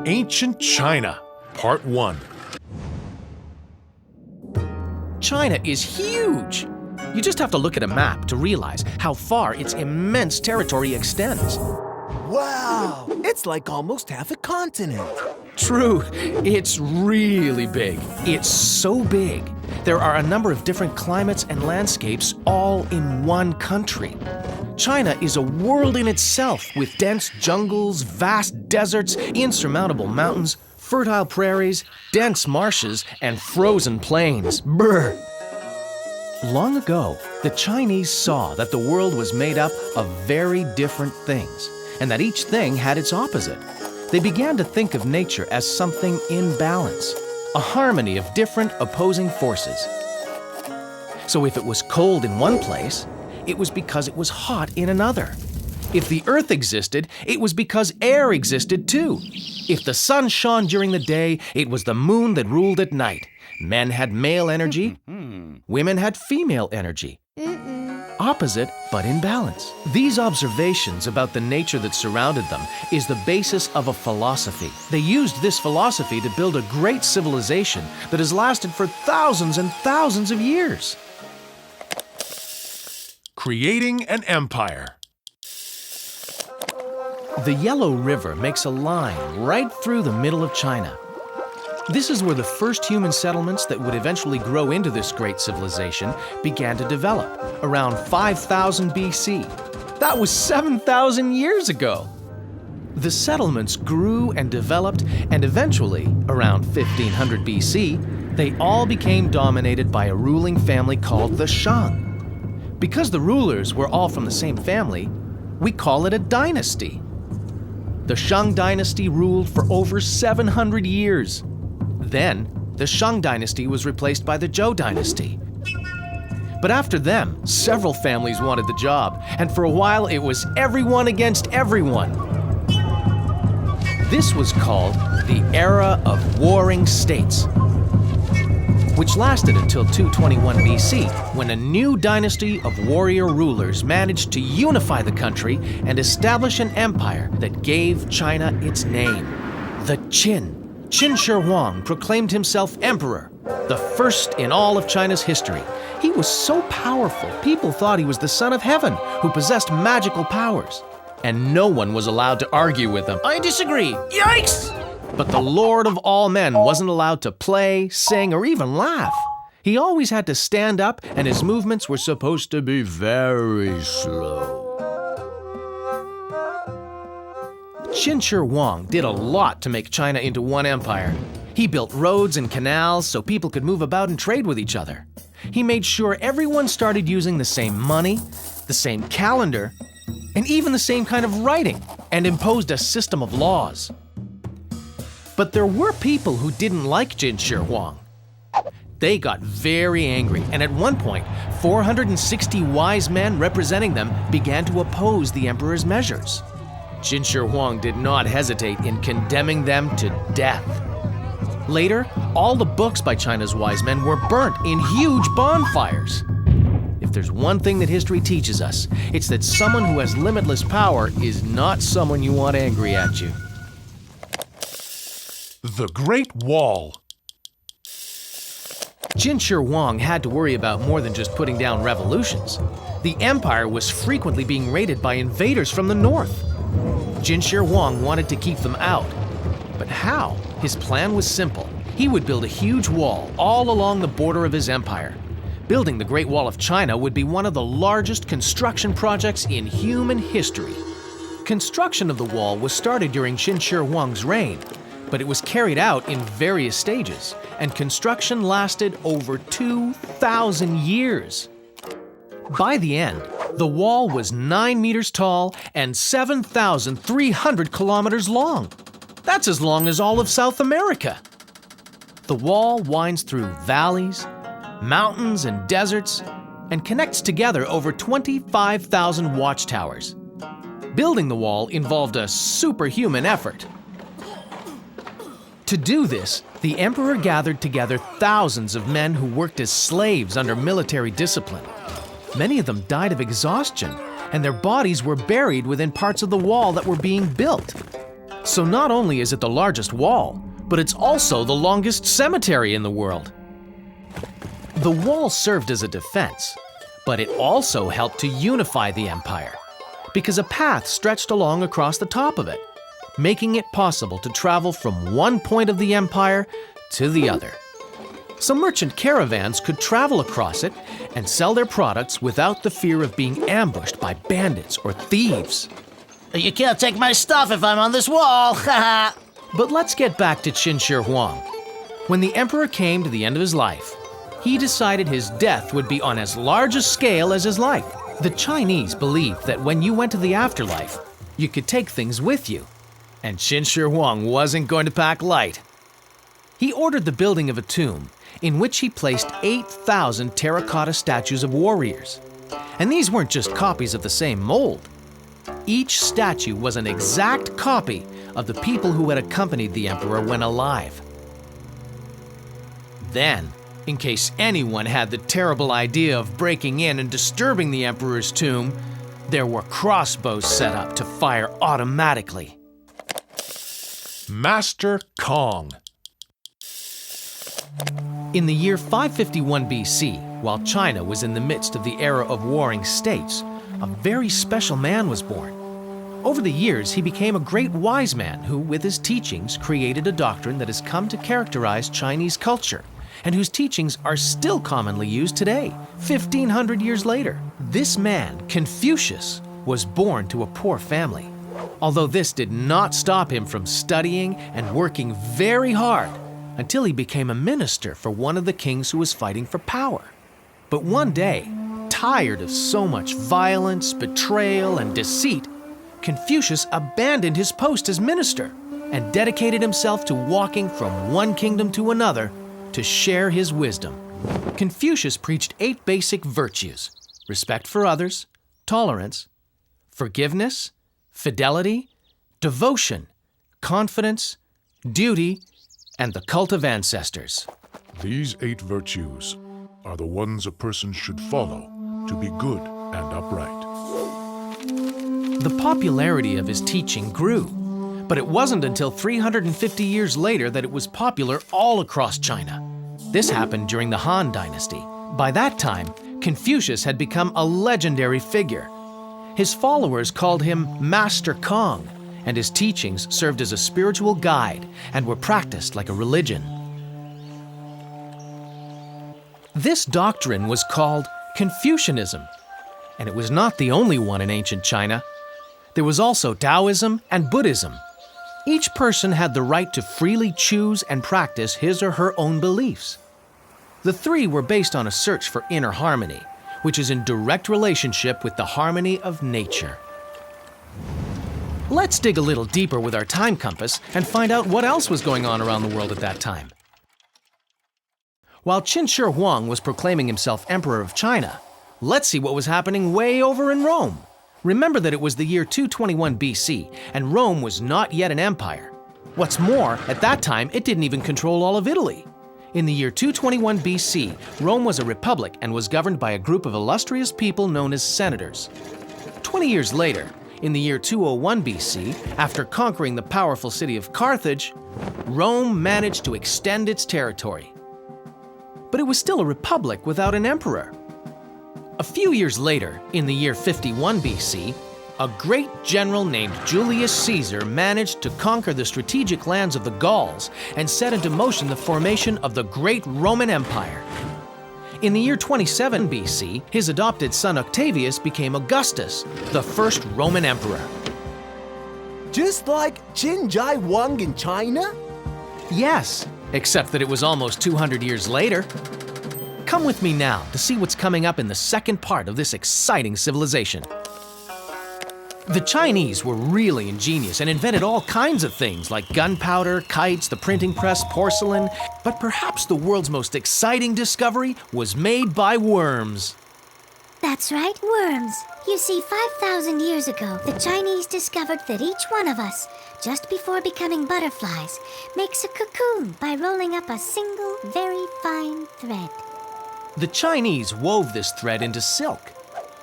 Ancient China, Part 1. China is huge. You just have to look at a map to realize how far its immense territory extends. Wow! It's like almost half a continent. True, it's really big. It's so big. There are a number of different climates and landscapes all in one country. China is a world in itself with dense jungles, vast deserts, insurmountable mountains, fertile prairies, dense marshes, and frozen plains. Brr! Long ago, the Chinese saw that the world was made up of very different things, and that each thing had its opposite. They began to think of nature as something in balance, a harmony of different opposing forces. So if it was cold in one place, it was because it was hot in another. If the earth existed, it was because air existed too. If the sun shone during the day, it was the moon that ruled at night. Men had male energy, women had female energy. Opposite, but in balance. These observations about the nature that surrounded them is the basis of a philosophy. They used this philosophy to build a great civilization that has lasted for thousands and thousands of years. Creating an empire. The Yellow River makes a line right through the middle of China. This is where the first human settlements that would eventually grow into this great civilization began to develop, around 5000 BC. That was 7,000 years ago. The settlements grew and developed, and eventually, around 1500 BC, they all became dominated by a ruling family called the Shang. Because the rulers were all from the same family, we call it a dynasty. The Shang dynasty ruled for over 700 years. Then, the Shang dynasty was replaced by the Zhou dynasty. But after them, several families wanted the job, and for a while it was everyone against everyone. This was called the Era of Warring States, which lasted until 221 BC, when a new dynasty of warrior rulers managed to unify the country and establish an empire that gave China its name, the Qin. Qin Shi Huang proclaimed himself emperor, the first in all of China's history. He was so powerful, people thought he was the son of heaven who possessed magical powers. And no one was allowed to argue with him. I disagree. Yikes! But the Lord of all men wasn't allowed to play, sing, or even laugh. He always had to stand up, and his movements were supposed to be very slow. Qin Shi Huang did a lot to make China into one empire. He built roads and canals so people could move about and trade with each other. He made sure everyone started using the same money, the same calendar, and even the same kind of writing, and imposed a system of laws. But there were people who didn't like Qin Shi Huang. They got very angry, and at one point, 460 wise men representing them began to oppose the emperor's measures. Qin Shi Huang did not hesitate in condemning them to death. Later, all the books by China's wise men were burnt in huge bonfires. If there's one thing that history teaches us, it's that someone who has limitless power is not someone you want angry at you. The Great Wall. Qin Shi Huang had to worry about more than just putting down revolutions. The empire was frequently being raided by invaders from the north. Qin Shi Huang wanted to keep them out. But how? His plan was simple. He would build a huge wall all along the border of his empire. Building the Great Wall of China would be one of the largest construction projects in human history. Construction of the wall was started during Qin Shi Huang's reign, but it was carried out in various stages, and construction lasted over 2,000 years. By the end, the wall was 9 meters tall and 7,300 kilometers long. That's as long as all of South America. The wall winds through valleys, mountains, and deserts, and connects together over 25,000 watchtowers. Building the wall involved a superhuman effort. To do this, the emperor gathered together thousands of men who worked as slaves under military discipline. Many of them died of exhaustion, and their bodies were buried within parts of the wall that were being built. So not only is it the largest wall, but it's also the longest cemetery in the world. The wall served as a defense, but it also helped to unify the empire, because a path stretched along across the top of it, making it possible to travel from one point of the empire to the other. So merchant caravans could travel across it and sell their products without the fear of being ambushed by bandits or thieves. You can't take my stuff if I'm on this wall. But let's get back to Qin Shi Huang. When the emperor came to the end of his life, he decided his death would be on as large a scale as his life. The Chinese believed that when you went to the afterlife, you could take things with you. And Qin Shi Huang wasn't going to pack light. He ordered the building of a tomb in which he placed 8,000 terracotta statues of warriors. And these weren't just copies of the same mold. Each statue was an exact copy of the people who had accompanied the emperor when alive. Then, in case anyone had the terrible idea of breaking in and disturbing the emperor's tomb, there were crossbows set up to fire automatically. Master Kong. In the year 551 BC, while China was in the midst of the era of warring states, a very special man was born. Over the years, he became a great wise man who, with his teachings, created a doctrine that has come to characterize Chinese culture, and whose teachings are still commonly used today, 1,500 years later. This man, Confucius, was born to a poor family. Although this did not stop him from studying and working very hard until he became a minister for one of the kings who was fighting for power. But one day, tired of so much violence, betrayal, and deceit, Confucius abandoned his post as minister and dedicated himself to walking from one kingdom to another to share his wisdom. Confucius preached 8 basic virtues: respect for others, tolerance, forgiveness, fidelity, devotion, confidence, duty, and the cult of ancestors. These 8 virtues are the ones a person should follow to be good and upright. The popularity of his teaching grew, but it wasn't until 350 years later that it was popular all across China. This happened during the Han Dynasty. By that time, Confucius had become a legendary figure. His followers called him Master Kong, and his teachings served as a spiritual guide and were practiced like a religion. This doctrine was called Confucianism, and it was not the only one in ancient China. There was also Taoism and Buddhism. Each person had the right to freely choose and practice his or her own beliefs. The 3 were based on a search for inner harmony, which is in direct relationship with the harmony of nature. Let's dig a little deeper with our time compass and find out what else was going on around the world at that time. While Qin Shi Huang was proclaiming himself Emperor of China, let's see what was happening way over in Rome. Remember that it was the year 221 BC, and Rome was not yet an empire. What's more, at that time, it didn't even control all of Italy. In the year 221 BC, Rome was a republic and was governed by a group of illustrious people known as senators. 20 years later, in the year 201 BC, after conquering the powerful city of Carthage, Rome managed to extend its territory. But it was still a republic without an emperor. A few years later, in the year 51 BC, a great general named Julius Caesar managed to conquer the strategic lands of the Gauls and set into motion the formation of the Great Roman Empire. In the year 27 BC, his adopted son Octavius became Augustus, the first Roman emperor. Just like Qin Shi Huang in China? Yes, except that it was almost 200 years later. Come with me now to see what's coming up in the second part of this exciting civilization. The Chinese were really ingenious and invented all kinds of things like gunpowder, kites, the printing press, porcelain, but perhaps the world's most exciting discovery was made by worms. That's right, worms. You see, 5,000 years ago, the Chinese discovered that each one of us, just before becoming butterflies, makes a cocoon by rolling up a single, very fine thread. The Chinese wove this thread into silk.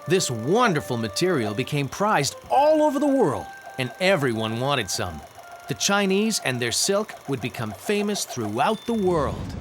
This wonderful material became prized all over the world, and everyone wanted some. The Chinese and their silk would become famous throughout the world.